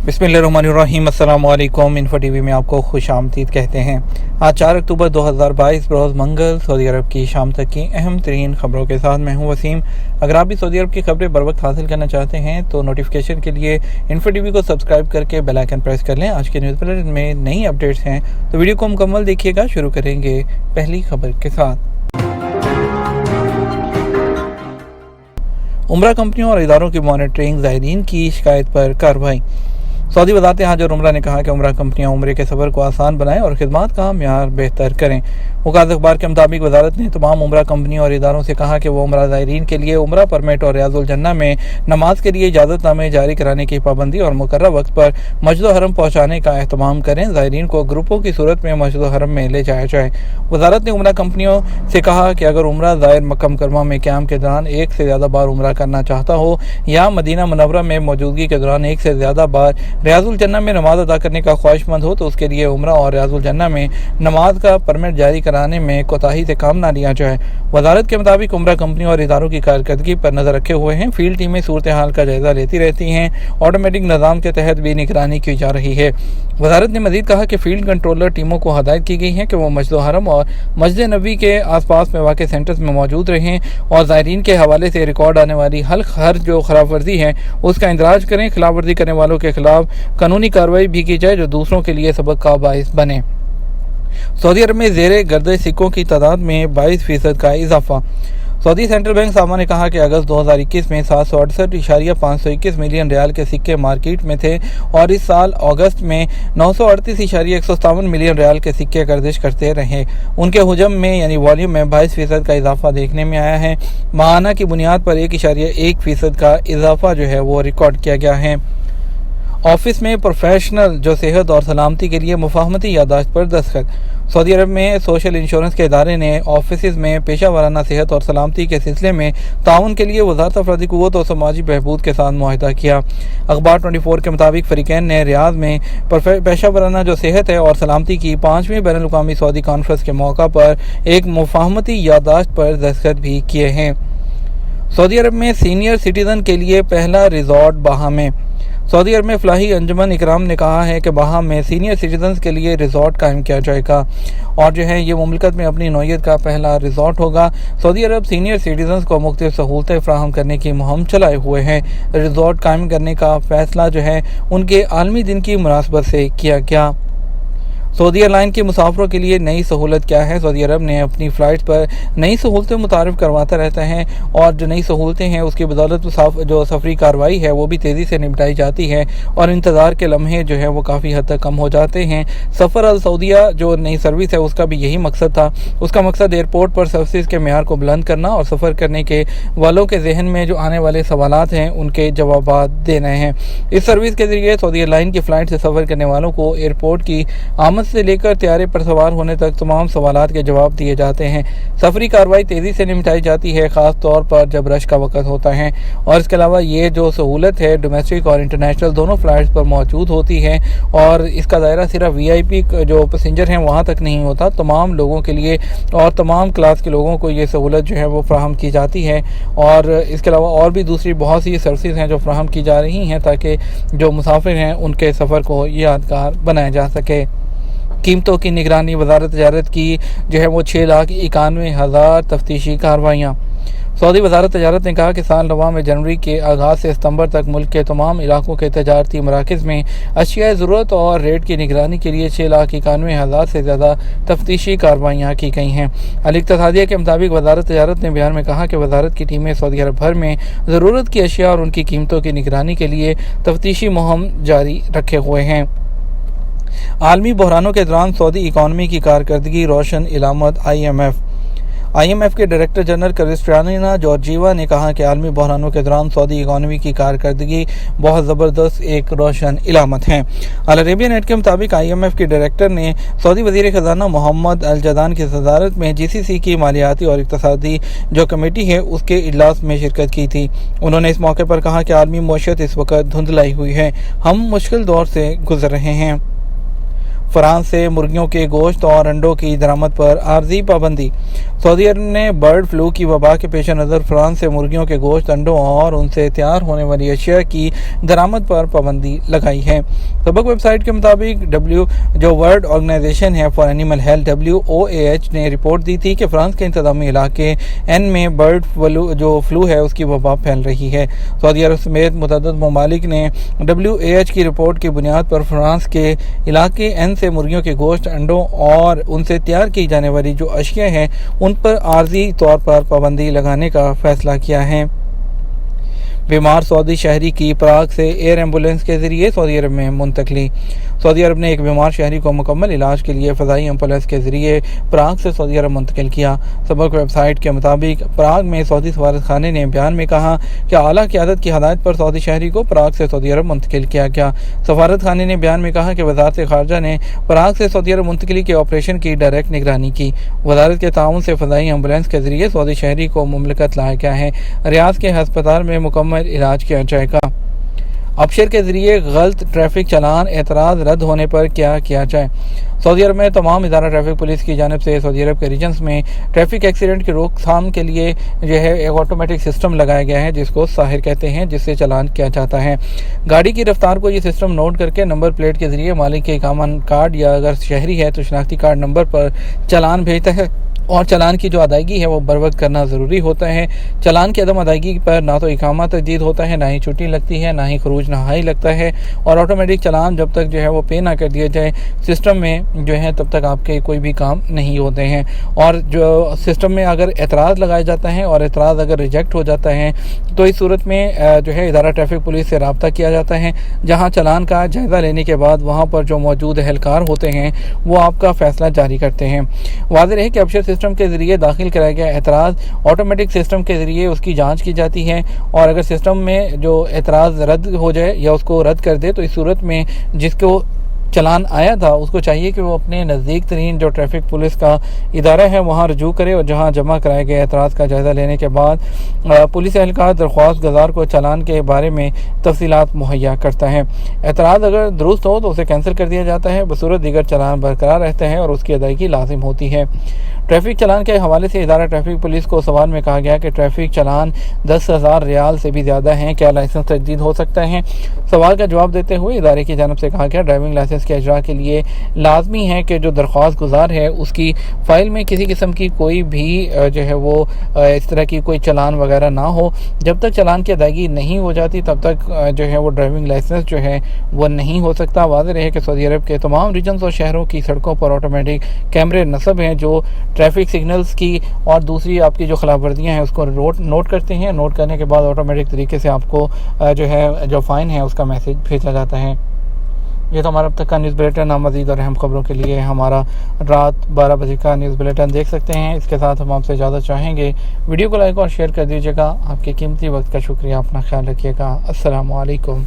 बिस्मिल्लाहिर्रहमानिर्रहीम। अस्सलाम वालेकुम। इन्फो टीवी में आपको खुश आमदीद कहते हैं। आज 4 अक्टूबर 2022 बरोज़ मंगल सऊदी अरब की शाम तक की अहम तरीन खबरों के साथ मैं हूं वसीम। अगर आप भी सऊदी अरब की खबरें बर वक्त हासिल करना चाहते हैं तो नोटिफिकेशन के लिए इन्फो टीवी को सब्सक्राइब करके बेल आइकन प्रेस कर लें। आज के न्यूज़ बुलेटिन में नई अपडेट्स हैं तो वीडियो को मुकम्मल देखिएगा। शुरू करेंगे पहली खबर के साथ। उम्रा कंपनियों और इदारों की मॉनिटरिंग, ज़ायरीन की शिकायत पर कार्रवाई। सऊदी वज़ारत हज और उम्रा ने कहा कि उम्रा कंपनियां उम्रे के सफ़र को आसान बनाएं और खिदमात का म्यार बेहतर करें। वकालत अखबार के मुताबिक वज़ारत ने तमाम उम्रा कंपनियों और इदारों से कहा कि वो उम्रा ज़ायरीन के लिए उम्रा परमिट और रियाजुल जन्ना में नमाज के लिए इजाज़तनामे जारी कराने की पाबंदी और मुकर्रर वक्त पर मस्जिद हरम पहुँचाने का एहतमाम करें। ज़ायरीन को ग्रुपों की सूरत में मस्जिद हरम में ले जाया जाए। वज़ारत ने उम्रा कंपनियों से कहा कि अगर उम्रा ज़ायर मक्का मुकर्रमा में क़याम के दौरान एक से ज़्यादा बार उम्रा करना चाहता हो या मदीना मुनव्वरा में मौजूदगी के दौरान एक से ज़्यादा बार रियाजुल जन्ना में नमाज अदा करने का ख्वाहिशमंद हो तो उसके लिए उम्रा और रियाजुल जन्ना में नमाज का परमिट जारी कराने में कोताही से काम ना लिया जाए। वज़ारत के मुताबिक उम्रा कंपनियों और इदारों की कारकर्दगी पर नज़र रखे हुए हैं। फील्ड टीमें सूरत हाल का जायजा लेती रहती हैं। ऑटोमेटिक निज़ाम के तहत भी निगरानी की जा रही है। वज़ारत ने मज़ीद कहा कि फील्ड कंट्रोलर टीमों को हदायत की गई है कि वो मस्जिद हरम और मस्जिद नबी के आसपास में वाक़ सेंटर्स में मौजूद रहें और ज़ायरीन के हवाले से रिकॉर्ड आने वाली हर जो खिलाफ वर्जी है उसका इंदराज करें। खिलाफ वर्जी करने वालों के खिलाफ कानूनी कार्रवाई भी की जाए जो दूसरों के लिए सबक का बाइस बने। सऊदी अरब में ज़ेरे गर्दश सिक्कों की तादाद में 22% का इजाफा। सऊदी सेंट्रल बैंक सामा ने कहा कि अगस्त 2021 में 768.521 मिलियन रियाल के सिक्के मार्केट में थे और इस साल अगस्त में 938.157 मिलियन रियाल के सिक्के गर्दिश करते रहे। उनके हुजम में यानी वॉल्यूम में 22% का इजाफा देखने में आया है। माहाना की बुनियाद पर 1.1% का इजाफा जो है वो रिकॉर्ड किया गया है। ऑफिस में प्रोफेशनल जो सेहत और सलामती के लिए मुफाहमती यादाश्त पर दस्तखत। सऊदी अरब में सोशल इंश्योरेंस के इदारे ने ऑफिस में पेशा वाराना सेहत और सलामती के सिलसिले में ताउन के लिए वज़ारत अफरादी क़ुव्वत और समाजी बहबूद के साथ मुआहिदा किया। अखबार 24 के मुताबिक फ़रीक़ैन ने रियाद में पेशा वाराना जो सेहत है और सलामती की 5वीं बैनुल-अक़वामी सऊदी कॉन्फ्रेंस के मौका पर एक मुफाहमती यादाश्त पर दस्तखत भी किए हैं। सऊदी अरब में सीनियर सिटीज़न के लिए पहला रिजॉर्ट बाहा में। सऊदी अरब में फलाही अंजुमन इकराम ने कहा है कि बाहा में सीनियर सिटीजन्स के लिए रिजॉर्ट कायम किया जाएगा और जो है ये मुमलिकत में अपनी नौयत का पहला रिजॉर्ट होगा। सऊदी अरब सीनियर सिटीजन्स को मुख्तलिफ सहूलतें फराहम करने की मुहिम चलाए हुए हैं। रिजॉर्ट कायम करने का फैसला जो है उनके आलमी दिन की मुनासबत से किया गया। सऊदी एयरलाइन के मुसाफिरों के लिए नई सहूलत क्या है। सऊदी अरब ने अपनी फ़्लाइट पर नई सहूलतें मुतारिफ़ करवाता रहता है और जो नई सहूलतें हैं उसकी बदौलत जो सफरी कार्रवाई है वो भी तेज़ी से निपटाई जाती है और इंतज़ार के लम्हे जो है वो काफ़ी हद तक कम हो जाते हैं। सफ़र अल सऊदिया जो नई सर्विस है उसका भी यही मकसद था। उसका मकसद एयरपोर्ट पर सर्विस के मेयार को बुलंद करना और सफ़र करने के वालों के जहन में जो आने वाले सवालात हैं उनके जवाब देने हैं। इस सर्विस के ज़रिए सऊदी एयरलाइन की फ़्लाइट से सफ़र करने वालों को एयरपोर्ट की आमद से लेकर तैयारे पर सवार होने तक तमाम सवालात के जवाब दिए जाते हैं। सफरी कार्रवाई तेज़ी से निपटाई जाती है, ख़ास तौर पर जब रश का वक्त होता है। और इसके अलावा ये जो सहूलत है डोमेस्टिक और इंटरनेशनल दोनों फ़्लाइट्स पर मौजूद होती है और इसका दायरा सिर्फ VIP जो पैसेंजर हैं वहाँ तक नहीं होता, तमाम लोगों के लिए और तमाम क्लास के लोगों को ये सहूलत जो है वो फ्राहम की जाती है। और इसके अलावा और भी दूसरी बहुत सी सर्विसेज हैं जो फ्राहम की जा रही हैं ताकि जो मुसाफिर हैं उनके सफ़र को यादगार बनाया जा सके। कीमतों की निगरानी। वज़ारत तजारत की जो है वो 6,91,000 तफ्तीशी कार्रवाइयाँ। सऊदी वज़ारत तजारत ने कहा कि साल नवा में जनवरी के आगाज़ से सितंबर तक मुल्क के तमाम इलाकों के तजारती मराकज़ में अशिया ज़रूरत और रेट की निगरानी के लिए 6,91,000 से ज़्यादा तफ्तीशी कार्रवाइयाँ की गई हैं। अल इक्तिसादिया के मुताबिक वज़ारत तजारत ने बयान में कहा कि वज़ारत की टीमें सऊदी अरब भर में ज़रूरत की अशिया और उनकी कीमतों की निगरानी के लिए तफ्तीशी मुहिम जारी रखे हुए हैं। आलमी बहरानों के दौरान सऊदी इकॉनमी की कारकर्दगी रोशन इलामत। IMF के डायरेक्टर जनरल क्रिस्टियाना जॉर्जीवा ने कहा कि आलमी बहरानों के दौरान सऊदी इकॉनमी की कारकर्दगी बहुत ज़बरदस्त एक रोशन इलामत है। अल अरेबिया नेट के मुताबिक IMF के डायरेक्टर ने सऊदी वज़ीर ख़ज़ाना मोहम्मद अल जदान की सदारत में GCC की मालियाती और इक़्तिसादी जो कमेटी है उसके इजलास में शिरकत की थी। उन्होंने इस मौके पर कहा कि आलमी मईशत इस वक्त धुंधलाई हुई है, हम मुश्किल दौर से गुजर रहे हैं। فرانس سے مرغیوں کے گوشت اور انڈوں کی درآمد پر عارضی پابندی۔ سعودی عرب نے برڈ فلو کی وبا کے پیش نظر فرانس سے مرغیوں کے گوشت، انڈوں اور ان سے تیار ہونے والی اشیاء کی درآمد پر پابندی لگائی ہے۔ سبق ویب سائٹ کے مطابق جو ورلڈ آرگنائزیشن ہے فار اینیمل ہیلتھ WOAH نے رپورٹ دی تھی کہ فرانس کے انتظامی علاقے میں برڈ فلو ہے اس کی وبا پھیل رہی ہے۔ سعودی عرب سمیت متعدد ممالک نے WOAH کی رپورٹ کی بنیاد پر فرانس کے علاقے سے مرغیوں کے گوشت، انڈوں اور ان سے تیار کی جانے والی جو اشیاء ہیں ان پر عارضی طور پر پابندی لگانے کا فیصلہ کیا ہے۔ بیمار سعودی شہری کی پراگ سے ایئر ایمبولینس کے ذریعے سعودی عرب میں منتقلی۔ سعودی عرب نے ایک بیمار شہری کو مکمل علاج کے لیے فضائی ایمبولینس کے ذریعے پراگ سے سعودی عرب منتقل کیا۔ سبق ویب سائٹ کے مطابق پراگ میں سعودی سفارت خانے نے بیان میں کہا کہ اعلیٰ قیادت کی ہدایت پر سعودی شہری کو پراگ سے سعودی عرب منتقل کیا گیا۔ سفارت خانے نے بیان میں کہا کہ وزارت خارجہ نے پراگ سے سعودی عرب منتقلی کے آپریشن کی ڈائریکٹ نگرانی کی۔ وزارت کے تعاون سے فضائی ایمبولینس کے ذریعے سعودی شہری کو مملکت لایا گیا ہے۔ ریاض کے ہسپتال میں مکمل علاج کیا جائے گا۔ ابشر کے ذریعے غلط ٹریفک چلان اعتراض رد ہونے پر کیا کیا جائے۔ سعودی عرب میں تمام ادارہ ٹریفک پولیس کی جانب سے سعودی عرب کے ریجنز میں ٹریفک ایکسیڈنٹ کی روک تھام کے لیے ایک آٹومیٹک سسٹم لگایا گیا ہے جس کو ساحر کہتے ہیں، جس سے چلان کیا جاتا ہے۔ گاڑی کی رفتار کو یہ سسٹم نوٹ کر کے نمبر پلیٹ کے ذریعے مالک کے اقامہ کارڈ یا اگر شہری ہے تو شناختی کارڈ نمبر پر چلان بھیجتا ہے اور چلان کی جو ادائیگی ہے وہ بر وقت کرنا ضروری ہوتا ہے۔ چلان کی عدم ادائیگی پر نہ تو اقامہ تجدید ہوتا ہے، نہ ہی چھٹی لگتی ہے، نہ ہی خروج نہائی لگتا ہے، اور آٹومیٹک چلان جب تک وہ پے نہ کر دیا جائے سسٹم میں تب تک آپ کے کوئی بھی کام نہیں ہوتے ہیں۔ اور جو سسٹم میں اگر اعتراض لگایا جاتا ہے اور اعتراض اگر ریجیکٹ ہو جاتا ہے تو اس صورت میں ادارہ ٹریفک پولیس سے رابطہ کیا جاتا ہے، جہاں چلان کا جائزہ لینے کے بعد وہاں پر جو موجود اہلکار ہوتے ہیں وہ آپ کا فیصلہ جاری کرتے ہیں۔ واضح ہے کہ ابشر سسٹم کے ذریعے داخل کرایا گیا اعتراض آٹومیٹک سسٹم کے ذریعے اس کی جانچ کی جاتی ہے، اور اگر سسٹم میں جو اعتراض رد ہو جائے یا اس کو رد کر دے تو اس صورت میں جس کو چلان آیا تھا اس کو چاہیے کہ وہ اپنے نزدیک ترین جو ٹریفک پولیس کا ادارہ ہے وہاں رجوع کرے، اور جہاں جمع کرائے گئے اعتراض کا جائزہ لینے کے بعد پولیس اہلکار درخواست گزار کو چلان کے بارے میں تفصیلات مہیا کرتا ہے۔ اعتراض اگر درست ہو تو اسے کینسل کر دیا جاتا ہے، بصورت دیگر چلان برقرار رہتا ہے اور اس کی ادائیگی لازم ہوتی ہے۔ ٹریفک چلان کے حوالے سے ادارہ ٹریفک پولیس کو سوال میں کہا گیا کہ ٹریفک چلان 10,000 ریال سے بھی زیادہ ہیں، کیا لائسنس تجدید ہو سکتا ہے؟ سوال کا جواب دیتے ہوئے ادارے کی جانب سے کہا گیا ڈرائیونگ لائسنس کے اجرا کے لیے لازمی ہے کہ جو درخواست گزار ہے اس کی فائل میں کسی قسم کی کوئی بھی وہ اس طرح کی کوئی چلان وغیرہ نہ ہو۔ جب تک چلان کی ادائیگی نہیں ہو جاتی تب تک وہ ڈرائیونگ لائسنس وہ نہیں ہو سکتا۔ واضح رہے کہ سعودی عرب کے تمام ریجنز اور شہروں کی سڑکوں پر آٹومیٹک کیمرے نصب ہیں جو ٹریفک سگنلز کی اور دوسری آپ کی جو خلاف ورزیاں ہیں اس کو نوٹ کرتے ہیں۔ نوٹ کرنے کے بعد آٹومیٹک طریقے سے آپ کو جو فائن ہے اس کا میسج بھیجا جاتا ہے۔ یہ تو ہمارا اب تک کا نیوز بلیٹن۔ مزید اور اہم خبروں کے لیے ہمارا رات 12 بجے کا نیوز بلیٹن دیکھ سکتے ہیں۔ اس کے ساتھ ہم آپ سے اجازت چاہیں گے، ویڈیو کو لائک اور شیئر کر دیجیے گا۔ آپ کے قیمتی وقت کا شکریہ، اپنا خیال رکھیے گا۔ السلام علیکم۔